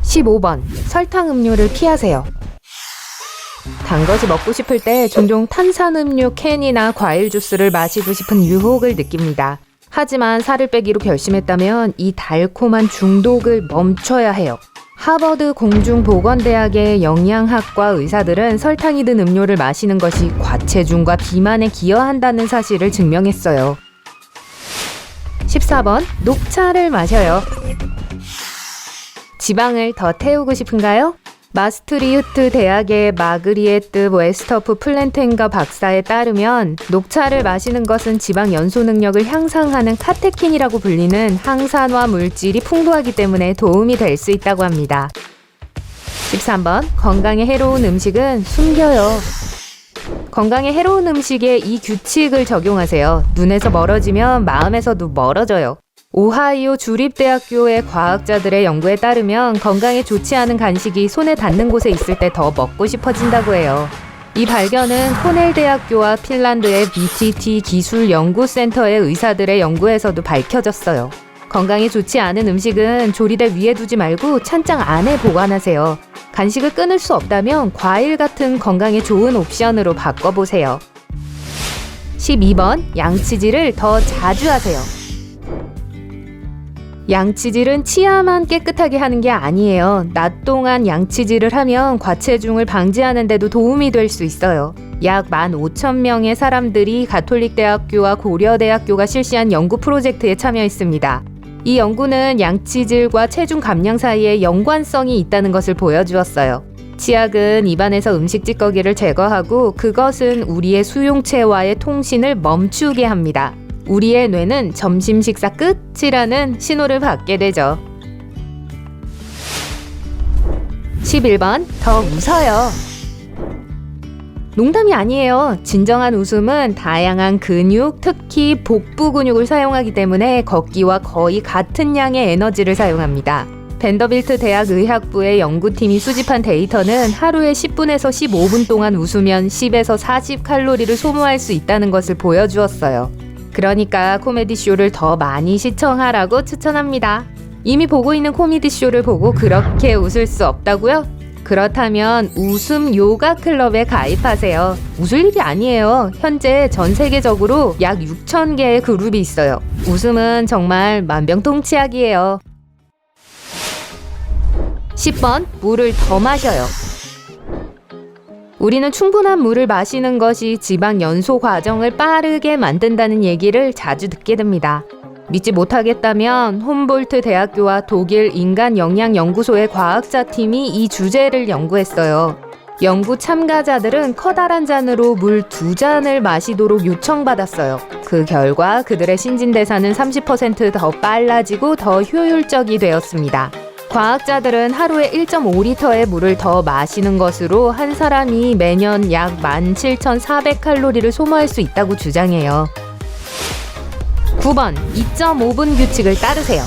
15번. 설탕 음료를 피하세요. 단 것이 먹고 싶을 때 종종 탄산음료 캔이나 과일 주스를 마시고 싶은 유혹을 느낍니다. 하지만 살을 빼기로 결심했다면 이 달콤한 중독을 멈춰야 해요. 하버드 공중보건대학의 영양학과 의사들은 설탕이 든 음료를 마시는 것이 과체중과 비만에 기여한다는 사실을 증명했어요. 14번. 녹차를 마셔요. 지방을 더 태우고 싶은가요? 마스트리흐트 대학의 마그리에트 웨스터프 플랜텐가 박사에 따르면 녹차를 마시는 것은 지방 연소 능력을 향상하는 카테킨이라고 불리는 항산화 물질이 풍부하기 때문에 도움이 될 수 있다고 합니다. 13번. 건강에 해로운 음식은 숨겨요. 건강에 해로운 음식에 이 규칙을 적용하세요. 눈에서 멀어지면 마음에서도 멀어져요. 오하이오 주립대학교의 과학자들의 연구에 따르면 건강에 좋지 않은 간식이 손에 닿는 곳에 있을 때 더 먹고 싶어진다고 해요. 이 발견은 코넬 대학교와 핀란드의 BTT 기술연구센터의 의사들의 연구에서도 밝혀졌어요. 건강에 좋지 않은 음식은 조리대 위에 두지 말고 찬장 안에 보관하세요. 간식을 끊을 수 없다면 과일 같은 건강에 좋은 옵션으로 바꿔보세요. 12번. 양치질을 더 자주 하세요. 양치질은 치아만 깨끗하게 하는 게 아니에요. 낮 동안 양치질을 하면 과체중을 방지하는 데도 도움이 될 수 있어요. 약 15,000명의 사람들이 가톨릭대학교와 고려대학교가 실시한 연구 프로젝트에 참여했습니다. 이 연구는 양치질과 체중 감량 사이에 연관성이 있다는 것을 보여주었어요. 치약은 입안에서 음식 찌꺼기를 제거하고 그것은 우리의 수용체와의 통신을 멈추게 합니다. 우리의 뇌는 점심 식사 끝이라는 신호를 받게 되죠. 11번. 더 웃어요. 농담이 아니에요. 진정한 웃음은 다양한 근육, 특히 복부 근육을 사용하기 때문에 걷기와 거의 같은 양의 에너지를 사용합니다. 벤더빌트 대학 의학부의 연구팀이 수집한 데이터는 하루에 10분에서 15분 동안 웃으면 10에서 40칼로리를 소모할 수 있다는 것을 보여주었어요. 그러니까 코미디쇼를 더 많이 시청하라고 추천합니다. 이미 보고 있는 코미디쇼를 보고 그렇게 웃을 수 없다고요? 그렇다면 웃음 요가 클럽에 가입하세요. 웃을 일이 아니에요. 현재 전 세계적으로 약 6,000개의 그룹이 있어요. 웃음은 정말 만병통치약이에요. 10번. 물을 더 마셔요. 우리는 충분한 물을 마시는 것이 지방 연소 과정을 빠르게 만든다는 얘기를 자주 듣게 됩니다. 믿지 못하겠다면 홈볼트 대학교와 독일 인간영양연구소의 과학자 팀이 이 주제를 연구했어요. 연구 참가자들은 커다란 잔으로 물 2잔을 마시도록 요청받았어요. 그 결과 그들의 신진대사는 30% 더 빨라지고 더 효율적이 되었습니다. 과학자들은 하루에 1.5리터의 물을 더 마시는 것으로 한 사람이 매년 약 17,400칼로리를 소모할 수 있다고 주장해요. 9번. 2.5분 규칙을 따르세요.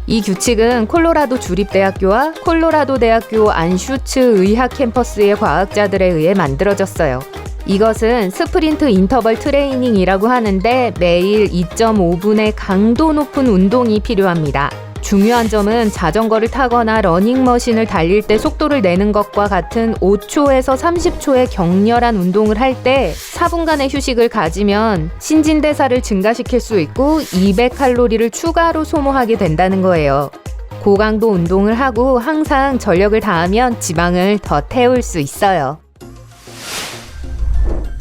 이 규칙은 콜로라도 주립대학교와 콜로라도 대학교 안슈츠 의학 캠퍼스의 과학자들에 의해 만들어졌어요. 이것은 스프린트 인터벌 트레이닝이라고 하는데 매일 2.5분의 강도 높은 운동이 필요합니다. 중요한 점은 자전거를 타거나 러닝머신을 달릴 때 속도를 내는 것과 같은 5초에서 30초의 격렬한 운동을 할 때 4분간의 휴식을 가지면 신진대사를 증가시킬 수 있고 200칼로리를 추가로 소모하게 된다는 거예요. 고강도 운동을 하고 항상 전력을 다하면 지방을 더 태울 수 있어요.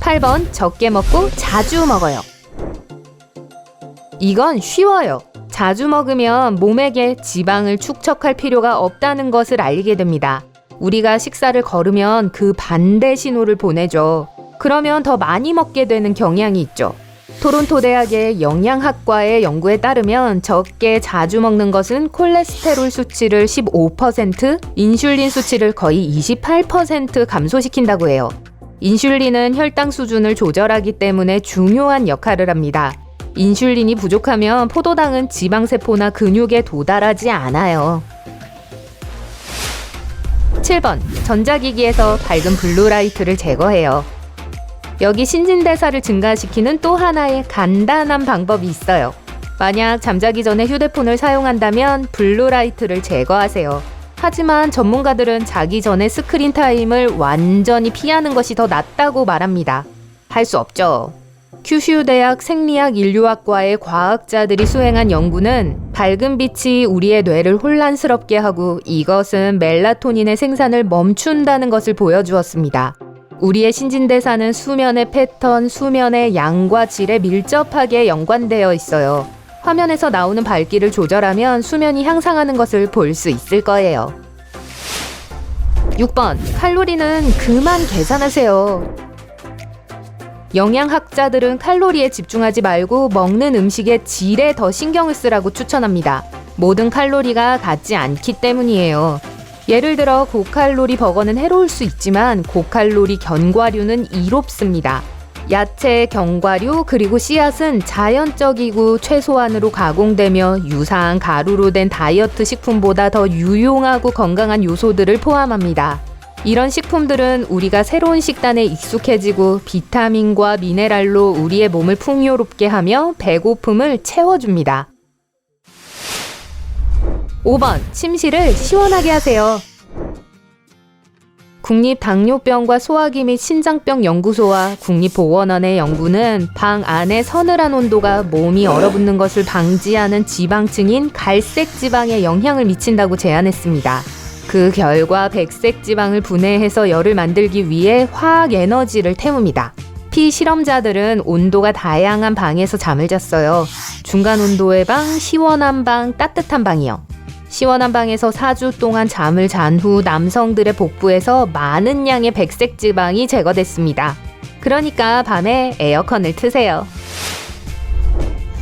8번. 적게 먹고 자주 먹어요. 이건 쉬워요. 자주 먹으면 몸에게 지방을 축적할 필요가 없다는 것을 알게 됩니다. 우리가 식사를 거르면 그 반대 신호를 보내죠. 그러면 더 많이 먹게 되는 경향이 있죠. 토론토 대학의 영양학과의 연구에 따르면 적게 자주 먹는 것은 콜레스테롤 수치를 15%, 인슐린 수치를 거의 28% 감소시킨다고 해요. 인슐린은 혈당 수준을 조절하기 때문에 중요한 역할을 합니다. 인슐린이 부족하면 포도당은 지방세포나 근육에 도달하지 않아요. 7번. 전자기기에서 밝은 블루라이트를 제거해요. 여기 신진대사를 증가시키는 또 하나의 간단한 방법이 있어요. 만약 잠자기 전에 휴대폰을 사용한다면 블루라이트를 제거하세요. 하지만 전문가들은 자기 전에 스크린 타임을 완전히 피하는 것이 더 낫다고 말합니다. 할 수 없죠. 큐슈 대학 생리학 인류학과의 과학자들이 수행한 연구는 밝은 빛이 우리의 뇌를 혼란스럽게 하고 이것은 멜라토닌의 생산을 멈춘다는 것을 보여주었습니다. 우리의 신진대사는 수면의 패턴, 수면의 양과 질에 밀접하게 연관되어 있어요. 화면에서 나오는 밝기를 조절하면 수면이 향상하는 것을 볼 수 있을 거예요. 6번, 칼로리는 그만 계산하세요. 영양학자들은 칼로리에 집중하지 말고 먹는 음식의 질에 더 신경을 쓰라고 추천합니다. 모든 칼로리가 같지 않기 때문이에요. 예를 들어 고칼로리 버거는 해로울 수 있지만 고칼로리 견과류는 이롭습니다. 야채, 견과류, 그리고 씨앗은 자연적이고 최소한으로 가공되며 유사한 가루로 된 다이어트 식품보다 더 유용하고 건강한 요소들을 포함합니다. 이런 식품들은 우리가 새로운 식단에 익숙해지고 비타민과 미네랄로 우리의 몸을 풍요롭게 하며 배고픔을 채워줍니다. 5번, 침실을 시원하게 하세요. 국립당뇨병과 소화기 및 신장병 연구소와 국립보건원의 연구는 방 안의 서늘한 온도가 몸이 얼어붙는 것을 방지하는 지방층인 갈색 지방에 영향을 미친다고 제안했습니다. 그 결과 백색 지방을 분해해서 열을 만들기 위해 화학 에너지를 태웁니다. 피실험자들은 온도가 다양한 방에서 잠을 잤어요. 중간 온도의 방, 시원한 방, 따뜻한 방이요. 시원한 방에서 4주 동안 잠을 잔 후 남성들의 복부에서 많은 양의 백색 지방이 제거됐습니다. 그러니까 밤에 에어컨을 트세요.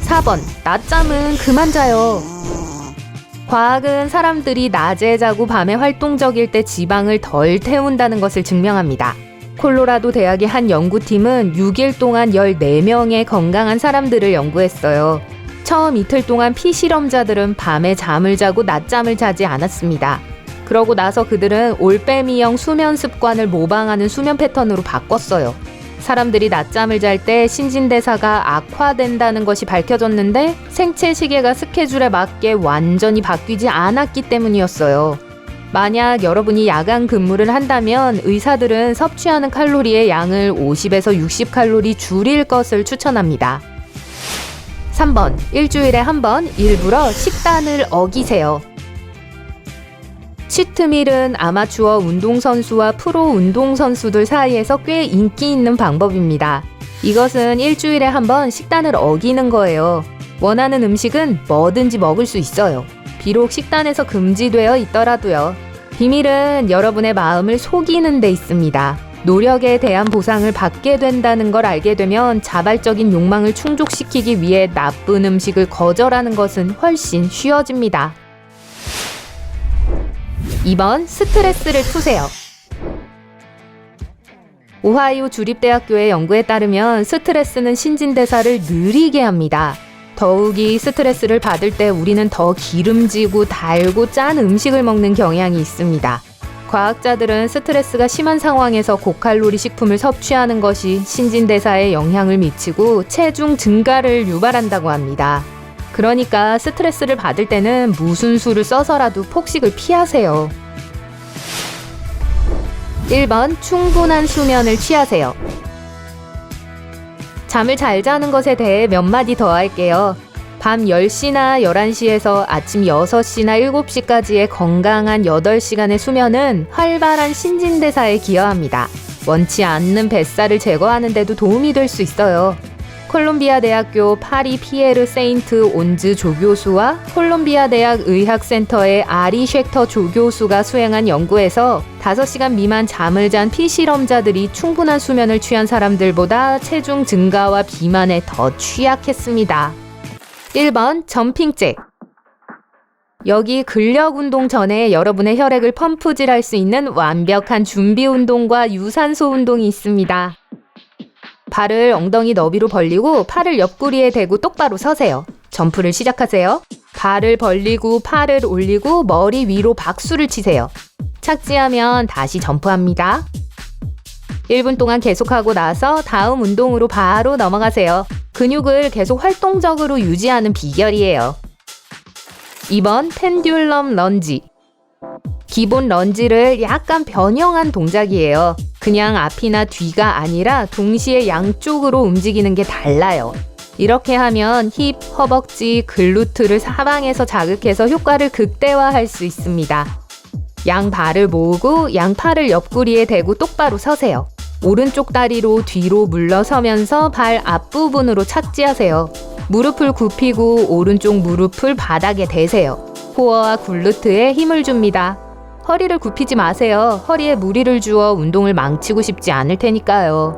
4번, 낮잠은 그만 자요. 과학은 사람들이 낮에 자고 밤에 활동적일 때 지방을 덜 태운다는 것을 증명합니다. 콜로라도 대학의 한 연구팀은 6일 동안 14명의 건강한 사람들을 연구했어요. 처음 이틀 동안 피실험자들은 밤에 잠을 자고 낮잠을 자지 않았습니다. 그러고 나서 그들은 올빼미형 수면 습관을 모방하는 수면 패턴으로 바꿨어요. 사람들이 낮잠을 잘 때 신진대사가 악화된다는 것이 밝혀졌는데 생체 시계가 스케줄에 맞게 완전히 바뀌지 않았기 때문이었어요. 만약 여러분이 야간 근무를 한다면 의사들은 섭취하는 칼로리의 양을 50에서 60칼로리 줄일 것을 추천합니다. 3번, 일주일에 한 번 일부러 식단을 어기세요. 치트밀은 아마추어 운동선수와 프로 운동선수들 사이에서 꽤 인기 있는 방법입니다. 이것은 일주일에 한 번 식단을 어기는 거예요. 원하는 음식은 뭐든지 먹을 수 있어요. 비록 식단에서 금지되어 있더라도요. 비밀은 여러분의 마음을 속이는 데 있습니다. 노력에 대한 보상을 받게 된다는 걸 알게 되면 자발적인 욕망을 충족시키기 위해 나쁜 음식을 거절하는 것은 훨씬 쉬워집니다. 2번, 스트레스를 푸세요. 오하이오 주립대학교의 연구에 따르면 스트레스는 신진대사를 느리게 합니다. 더욱이 스트레스를 받을 때 우리는 더 기름지고 달고 짠 음식을 먹는 경향이 있습니다. 과학자들은 스트레스가 심한 상황에서 고칼로리 식품을 섭취하는 것이 신진대사에 영향을 미치고 체중 증가를 유발한다고 합니다. 그러니까 스트레스를 받을 때는 무슨 수를 써서라도 폭식을 피하세요. 1번, 충분한 수면을 취하세요. 잠을 잘 자는 것에 대해 몇 마디 더 할게요. 밤 10시나 11시에서 아침 6시나 7시까지의 건강한 8시간의 수면은 활발한 신진대사에 기여합니다. 원치 않는 뱃살을 제거하는 데도 도움이 될 수 있어요. 콜롬비아 대학교 파리 피에르 세인트 온즈 조교수와 콜롬비아 대학 의학센터의 아리 쉑터 조교수가 수행한 연구에서 5시간 미만 잠을 잔 피실험자들이 충분한 수면을 취한 사람들보다 체중 증가와 비만에 더 취약했습니다. 1번, 점핑잭. 여기 근력 운동 전에 여러분의 혈액을 펌프질할 수 있는 완벽한 준비 운동과 유산소 운동이 있습니다. 발을 엉덩이 너비로 벌리고 팔을 옆구리에 대고 똑바로 서세요. 점프를 시작하세요. 발을 벌리고 팔을 올리고 머리 위로 박수를 치세요. 착지하면 다시 점프합니다. 1분 동안 계속하고 나서 다음 운동으로 바로 넘어가세요. 근육을 계속 활동적으로 유지하는 비결이에요. 2번, 펜듈럼 런지. 기본 런지를 약간 변형한 동작이에요. 그냥 앞이나 뒤가 아니라 동시에 양쪽으로 움직이는 게 달라요. 이렇게 하면 힙, 허벅지, 글루트를 사방에서 자극해서 효과를 극대화할 수 있습니다. 양 발을 모으고 양 팔을 옆구리에 대고 똑바로 서세요. 오른쪽 다리로 뒤로 물러서면서 발 앞부분으로 착지하세요. 무릎을 굽히고 오른쪽 무릎을 바닥에 대세요. 코어와 글루트에 힘을 줍니다. 허리를 굽히지 마세요. 허리에 무리를 주어 운동을 망치고 싶지 않을 테니까요.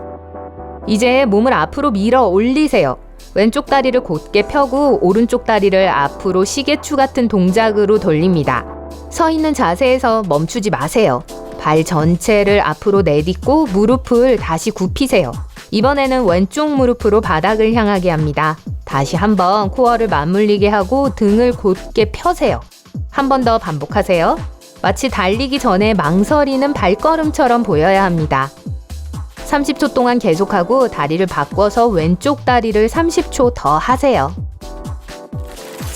이제 몸을 앞으로 밀어 올리세요. 왼쪽 다리를 곧게 펴고 오른쪽 다리를 앞으로 시계추 같은 동작으로 돌립니다. 서 있는 자세에서 멈추지 마세요. 발 전체를 앞으로 내딛고 무릎을 다시 굽히세요. 이번에는 왼쪽 무릎으로 바닥을 향하게 합니다. 다시 한번 코어를 맞물리게 하고 등을 곧게 펴세요. 한 번 더 반복하세요. 마치 달리기 전에 망설이는 발걸음처럼 보여야 합니다. 30초 동안 계속하고 다리를 바꿔서 왼쪽 다리를 30초 더 하세요.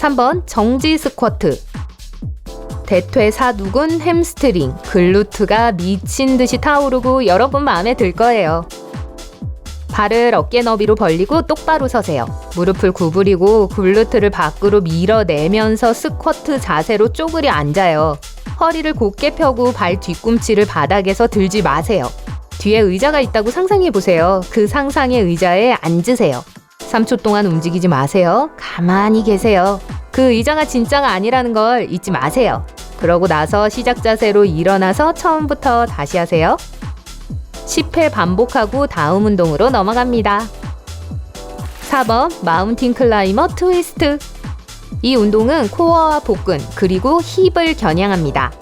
3번 정지 스쿼트. 대퇴 사두근 햄스트링, 글루트가 미친 듯이 타오르고 여러분 마음에 들 거예요. 발을 어깨 너비로 벌리고 똑바로 서세요. 무릎을 구부리고 글루트를 밖으로 밀어내면서 스쿼트 자세로 쪼그려 앉아요. 허리를 곧게 펴고 발 뒤꿈치를 바닥에서 들지 마세요. 뒤에 의자가 있다고 상상해보세요. 그 상상의 의자에 앉으세요. 3초 동안 움직이지 마세요. 가만히 계세요. 그 의자가 진짜가 아니라는 걸 잊지 마세요. 그러고 나서 시작 자세로 일어나서 처음부터 다시 하세요. 10회 반복하고 다음 운동으로 넘어갑니다. 4번 마운틴 클라이머 트위스트. 이 운동은 코어와 복근 그리고 힙을 겨냥합니다.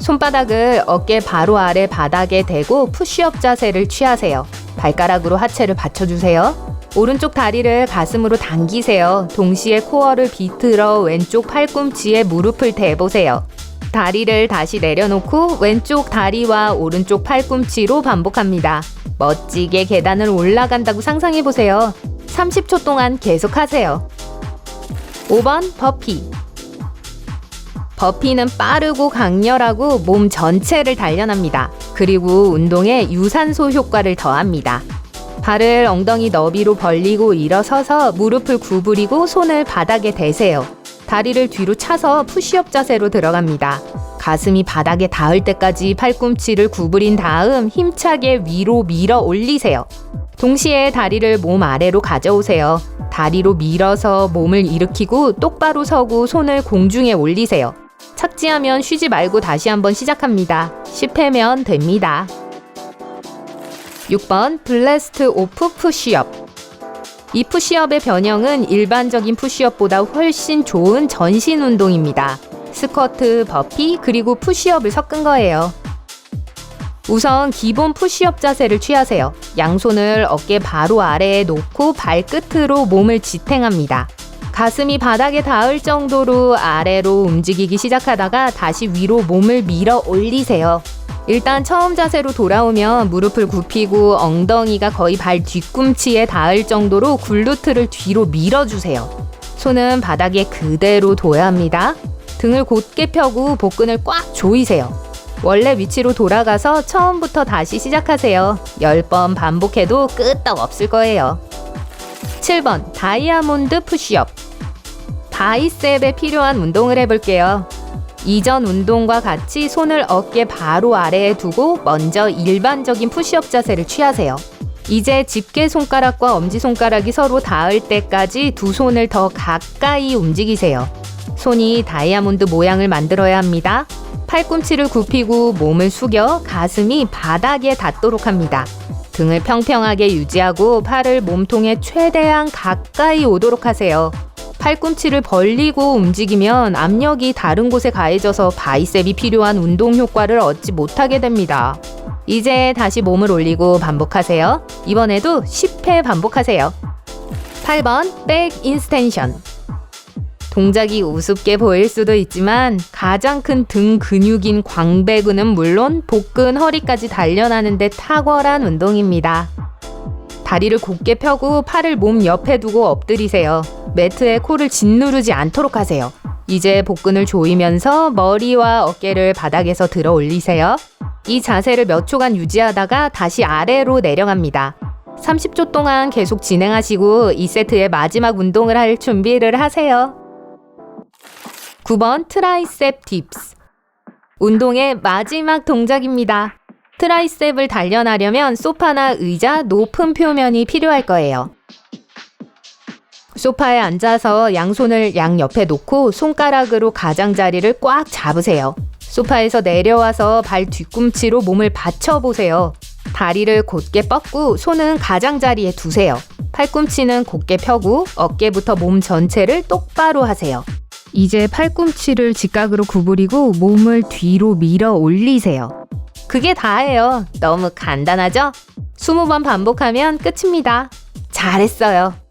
손바닥을 어깨 바로 아래 바닥에 대고 푸시업 자세를 취하세요. 발가락으로 하체를 받쳐주세요. 오른쪽 다리를 가슴으로 당기세요. 동시에 코어를 비틀어 왼쪽 팔꿈치에 무릎을 대보세요. 다리를 다시 내려놓고 왼쪽 다리와 오른쪽 팔꿈치로 반복합니다. 멋지게 계단을 올라간다고 상상해보세요. 30초 동안 계속하세요. 5번 버피. 버피는 빠르고 강렬하고 몸 전체를 단련합니다. 그리고 운동에 유산소 효과를 더합니다. 발을 엉덩이 너비로 벌리고 일어서서 무릎을 구부리고 손을 바닥에 대세요. 다리를 뒤로 차서 푸시업 자세로 들어갑니다. 가슴이 바닥에 닿을 때까지 팔꿈치를 구부린 다음 힘차게 위로 밀어 올리세요. 동시에 다리를 몸 아래로 가져오세요. 다리로 밀어서 몸을 일으키고 똑바로 서고 손을 공중에 올리세요. 착지하면 쉬지 말고 다시 한번 시작합니다. 10회면 됩니다. 6번 블래스트 오프 푸시업. 이 푸시업의 변형은 일반적인 푸시업보다 훨씬 좋은 전신 운동입니다. 스쿼트, 버피, 그리고 푸시업을 섞은 거예요. 우선 기본 푸시업 자세를 취하세요. 양손을 어깨 바로 아래에 놓고 발끝으로 몸을 지탱합니다. 가슴이 바닥에 닿을 정도로 아래로 움직이기 시작하다가 다시 위로 몸을 밀어 올리세요. 일단 처음 자세로 돌아오면 무릎을 굽히고 엉덩이가 거의 발 뒤꿈치에 닿을 정도로 글루트를 뒤로 밀어주세요. 손은 바닥에 그대로 둬야 합니다. 등을 곧게 펴고 복근을 꽉 조이세요. 원래 위치로 돌아가서 처음부터 다시 시작하세요. 10번 반복해도 끄떡 없을 거예요. 7번 다이아몬드 푸시업. 바이셉에 필요한 운동을 해볼게요. 이전 운동과 같이 손을 어깨 바로 아래에 두고 먼저 일반적인 푸시업 자세를 취하세요. 이제 집게 손가락과 엄지손가락이 서로 닿을 때까지 두 손을 더 가까이 움직이세요. 손이 다이아몬드 모양을 만들어야 합니다. 팔꿈치를 굽히고 몸을 숙여 가슴이 바닥에 닿도록 합니다. 등을 평평하게 유지하고 팔을 몸통에 최대한 가까이 오도록 하세요. 팔꿈치를 벌리고 움직이면 압력이 다른 곳에 가해져서 바이셉이 필요한 운동 효과를 얻지 못하게 됩니다. 이제 다시 몸을 올리고 반복하세요. 이번에도 10회 반복하세요. 8번 백 인스텐션. 동작이 우습게 보일 수도 있지만 가장 큰 등 근육인 광배근은 물론 복근, 허리까지 단련하는 데 탁월한 운동입니다. 다리를 곧게 펴고 팔을 몸 옆에 두고 엎드리세요. 매트에 코를 짓누르지 않도록 하세요. 이제 복근을 조이면서 머리와 어깨를 바닥에서 들어 올리세요. 이 자세를 몇 초간 유지하다가 다시 아래로 내려갑니다. 30초 동안 계속 진행하시고 이 세트의 마지막 운동을 할 준비를 하세요. 9번 트라이셉 딥스. 운동의 마지막 동작입니다. 트라이셉을 단련하려면 소파나 의자, 높은 표면이 필요할 거예요. 소파에 앉아서 양손을 양옆에 놓고 손가락으로 가장자리를 꽉 잡으세요. 소파에서 내려와서 발 뒤꿈치로 몸을 받쳐보세요. 다리를 곧게 뻗고 손은 가장자리에 두세요. 팔꿈치는 곧게 펴고 어깨부터 몸 전체를 똑바로 하세요. 이제 팔꿈치를 직각으로 구부리고 몸을 뒤로 밀어 올리세요. 그게 다예요. 너무 간단하죠? 20번 반복하면 끝입니다. 잘했어요.